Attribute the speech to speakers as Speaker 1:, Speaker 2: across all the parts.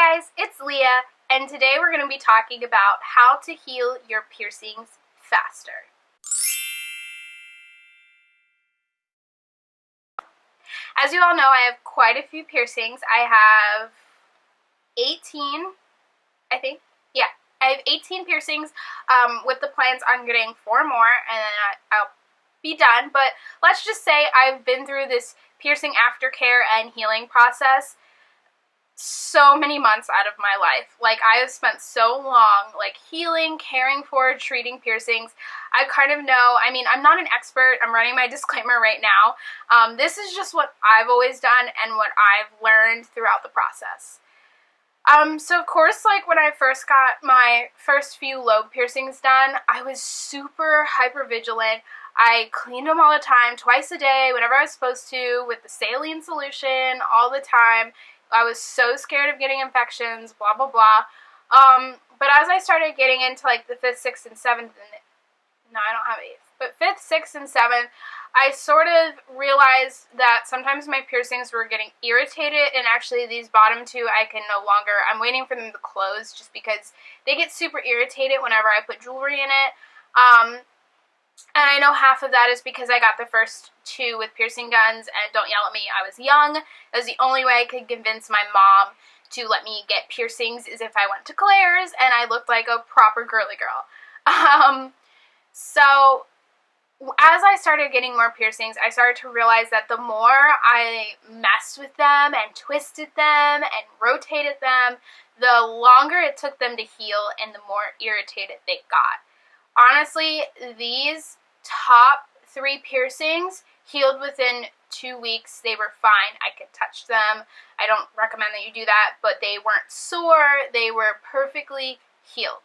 Speaker 1: Hi guys, it's Leah, and today we're going to be talking about how to heal your piercings faster. As you all know, I have quite a few piercings. I have 18, I think. Yeah, I have 18 piercings with the plans on getting 4 more, and then I'll be done. But let's just say I've been through this piercing aftercare and healing process so many months out of my life. Like, I have spent so long, like, healing, caring for, treating piercings. I kind of know, I mean, I'm not an expert. I'm running my disclaimer right now. This is just what I've always done and what I've learned throughout the process. So of course, like, when I first got my first few lobe piercings done, I was super hyper vigilant. I cleaned them all the time, twice a day, whenever I was supposed to, with the saline solution, all the time. I was so scared of getting infections, blah, blah, blah. But as I started getting into, like, the 5th, 6th, and 7th, no, I don't have 8th, but 5th, 6th, and 7th, I sort of realized that sometimes my piercings were getting irritated, and actually these bottom two I can no longer, I'm waiting for them to close just because they get super irritated whenever I put jewelry in it. And I know half of that is because I got the first 2 with piercing guns, and don't yell at me, I was young. It was the only way I could convince my mom to let me get piercings is if I went to Claire's and I looked like a proper girly girl. So as I started getting more piercings, I started to realize that the more I messed with them and twisted them and rotated them, the longer it took them to heal and the more irritated they got. Honestly, these top 3 piercings healed within 2 weeks. They were fine. I could touch them. I don't recommend that you do that, but they weren't sore. They were perfectly healed.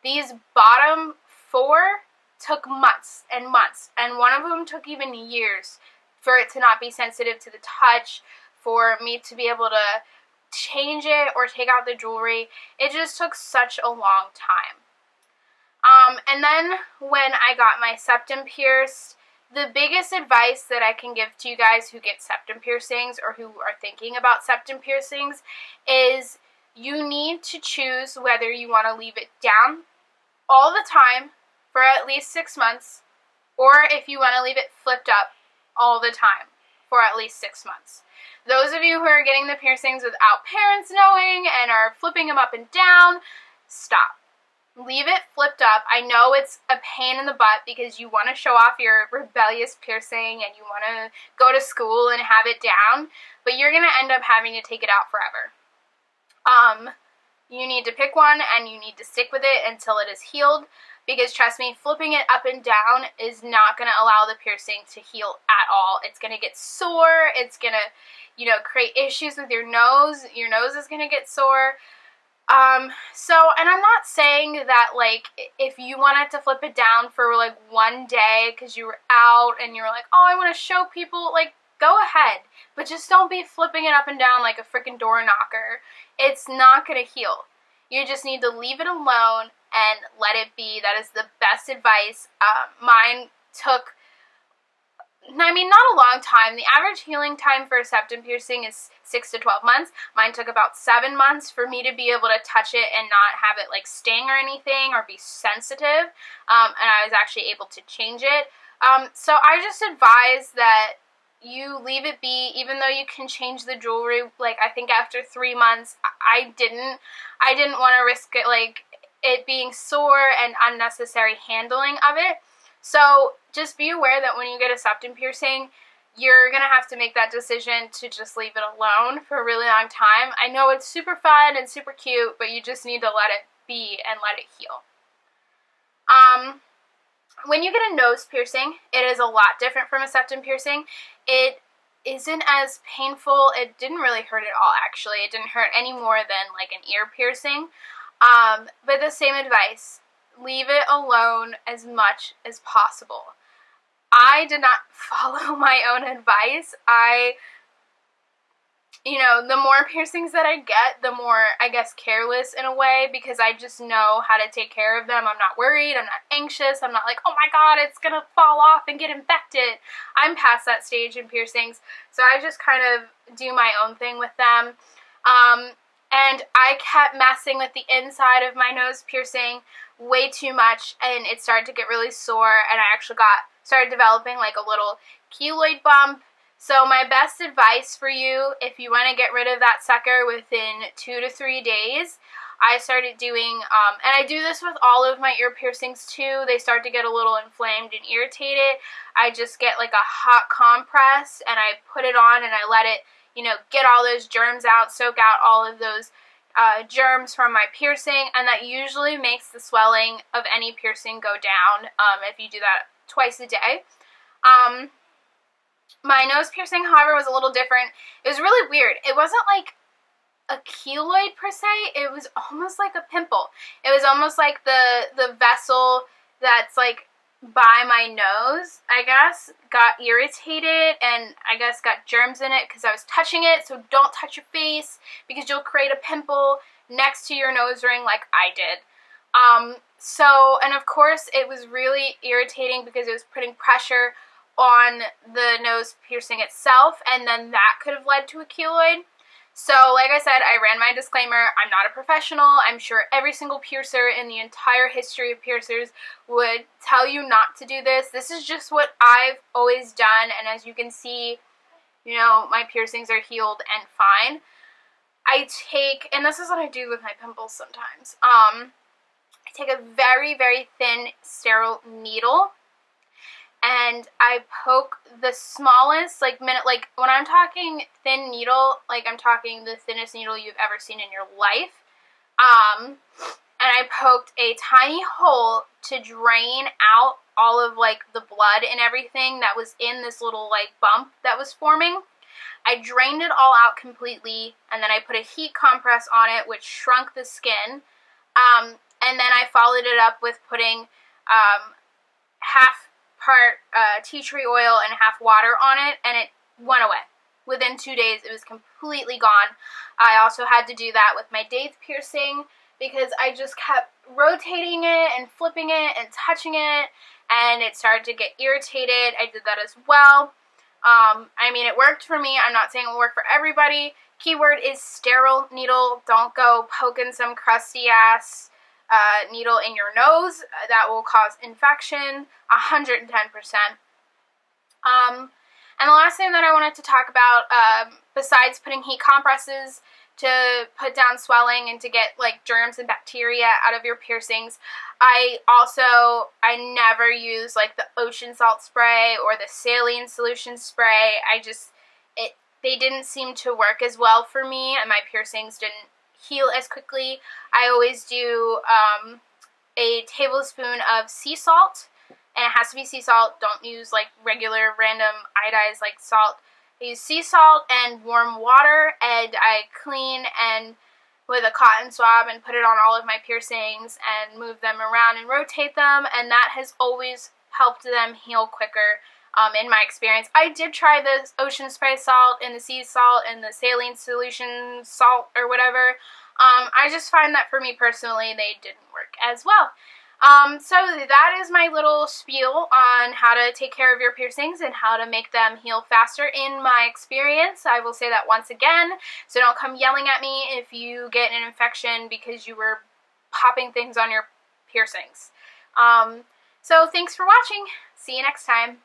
Speaker 1: These bottom 4 took months and months, and one of them took even years for it to not be sensitive to the touch, for me to be able to change it or take out the jewelry. It just took such a long time. And then when I got my septum pierced, the biggest advice that I can give to you guys who get septum piercings or who are thinking about septum piercings is you need to choose whether you want to leave it down all the time for at least 6 months, or if you want to leave it flipped up all the time for at least 6 months. Those of you who are getting the piercings without parents knowing and are flipping them up and down, stop. Leave it flipped up. I know it's a pain in the butt because you want to show off your rebellious piercing and you want to go to school and have it down, but you're going to end up having to take it out forever. You need to pick one and you need to stick with it until it is healed, because trust me, flipping it up and down is not going to allow the piercing to heal at all. It's going to get sore. It's going to, create issues with your nose. Your nose is going to get sore. And I'm not saying that, like, if you wanted to flip it down for, like, one day because you were out and you were like, oh, I want to show people, like, go ahead. But just don't be flipping it up and down like a freaking door knocker. It's not going to heal. You just need to leave it alone and let it be. That is the best advice. Mine took, not a long time. The average healing time for a septum piercing is 6 to 12 months. Mine took about 7 months for me to be able to touch it and not have it, like, sting or anything or be sensitive. And I was actually able to change it. So I just advise that you leave it be, even though you can change the jewelry. Like, I think after 3 months, I didn't want to risk it, like, it being sore and unnecessary handling of it. So just be aware that when you get a septum piercing, you're going to have to make that decision to just leave it alone for a really long time. I know it's super fun and super cute, but you just need to let it be and let it heal. When you get a nose piercing, it is a lot different from a septum piercing. It isn't as painful. It didn't really hurt at all, actually. It didn't hurt any more than, like, an ear piercing. But the same advice. Leave it alone as much as possible. I did not follow my own advice. The more piercings that I get, the more, I guess, careless in a way, because I just know how to take care of them. I'm not worried. I'm not anxious. I'm not like, oh my god, it's going to fall off and get infected. I'm past that stage in piercings, so I just kind of do my own thing with them. And and I kept messing with the inside of my nose piercing way too much, and it started to get really sore, and I actually started developing like a little keloid bump. So my best advice for you, if you want to get rid of that sucker within 2 to 3 days, I started doing, and I do this with all of my ear piercings too. They start to get a little inflamed and irritated. I just get like a hot compress and I put it on and I let it, get all those germs out, soak out all of those germs from my piercing, and that usually makes the swelling of any piercing go down if you do that twice a day. My nose piercing, however, was a little different. It was really weird. It wasn't like a keloid per se. It was almost like a pimple. It was almost like the vessel that's like by my nose, I guess, got irritated and I guess got germs in it because I was touching it. So don't touch your face because you'll create a pimple next to your nose ring like I did. And of course it was really irritating because it was putting pressure on the nose piercing itself, and then that could have led to a keloid. So like I said, I ran my disclaimer. I'm not a professional. I'm sure every single piercer in the entire history of piercers would tell you not to do this. This is just what I've always done, and as you can see, my piercings are healed and fine. And this is what I do with my pimples sometimes. I take a very, very thin, sterile needle, and I poke the smallest, when I'm talking thin needle, I'm talking the thinnest needle you've ever seen in your life. And I poked a tiny hole to drain out all of, the blood and everything that was in this little, bump that was forming. I drained it all out completely, and then I put a heat compress on it, which shrunk the skin. And then I followed it up with putting half part tea tree oil and half water on it, and it went away. Within 2 days, it was completely gone. I also had to do that with my daith piercing because I just kept rotating it and flipping it and touching it, and it started to get irritated. I did that as well. It worked for me. I'm not saying it will work for everybody. Keyword is sterile needle. Don't go poking some crusty ass needle in your nose. That will cause infection 110%. And the last thing that I wanted to talk about, besides putting heat compresses to put down swelling and to get germs and bacteria out of your piercings, I never use the ocean salt spray or the saline solution spray. They didn't seem to work as well for me, and my piercings didn't heal as quickly. I always do a tablespoon of sea salt, and it has to be sea salt. Don't use regular random iodized salt. I use sea salt and warm water, and I clean and with a cotton swab and put it on all of my piercings and move them around and rotate them, and that has always helped them heal quicker. In my experience, I did try the ocean spray salt and the sea salt and the saline solution salt or whatever. I just find that for me personally, they didn't work as well. So that is my little spiel on how to take care of your piercings and how to make them heal faster in my experience. I will say that once again, so don't come yelling at me if you get an infection because you were popping things on your piercings. So thanks for watching. See you next time.